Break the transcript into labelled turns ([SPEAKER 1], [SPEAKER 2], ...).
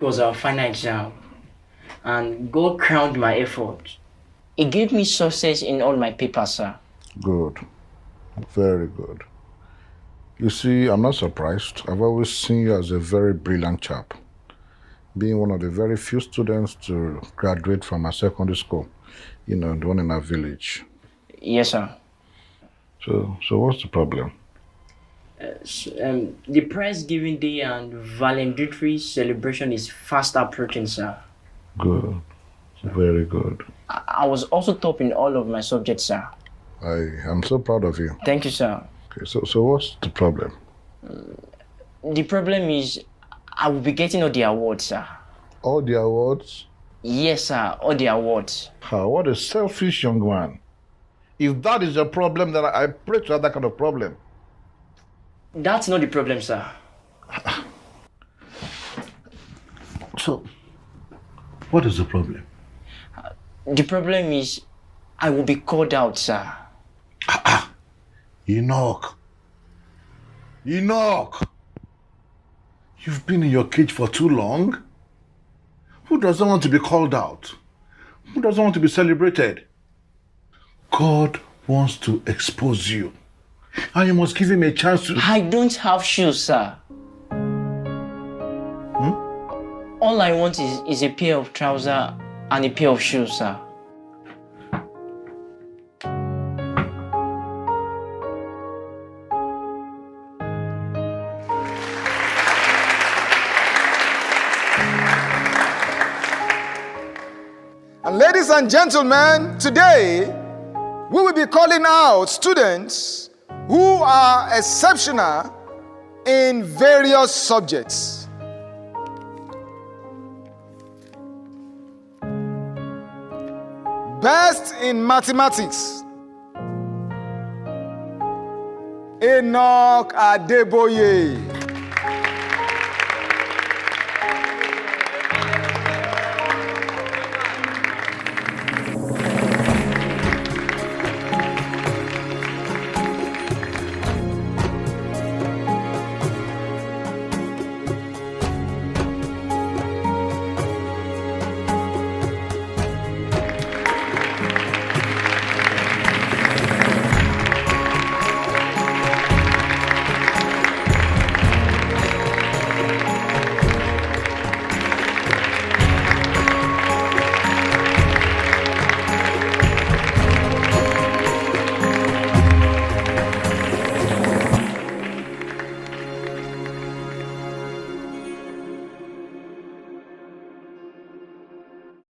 [SPEAKER 1] It was our final exam, and God crowned my effort. He gave me success in all my papers, sir.
[SPEAKER 2] Good. Very good. You see, I'm not surprised. I've always seen you as a very brilliant chap, being one of the very few students to graduate from a secondary school, the one in our village.
[SPEAKER 1] Yes, sir.
[SPEAKER 2] So what's the problem?
[SPEAKER 1] The prize giving day and valedictory celebration is fast approaching, sir.
[SPEAKER 2] Good. Very good.
[SPEAKER 1] I was also top in all of my subjects, sir.
[SPEAKER 2] I am so proud of you.
[SPEAKER 1] Thank you, sir.
[SPEAKER 2] Okay, so what's the problem?
[SPEAKER 1] The problem is I will be getting all the awards, sir.
[SPEAKER 2] All the awards?
[SPEAKER 1] Yes, sir, all the awards.
[SPEAKER 2] What a selfish young man. If that is a problem, then I pray to have that kind of problem.
[SPEAKER 1] That's not the problem, sir.
[SPEAKER 2] So, what is the problem?
[SPEAKER 1] The problem is I will be called out, sir.
[SPEAKER 2] Enoch, you've been in your cage for too long. Who doesn't want to be called out? Who doesn't want to be celebrated? God wants to expose you, and you must give him a chance to...
[SPEAKER 1] I don't have shoes, sir. All I want is a pair of trousers and a pair of shoes, sir.
[SPEAKER 3] And ladies and gentlemen, today we will be calling out students who are exceptional in various subjects. Best in mathematics, Enoch Adeboye.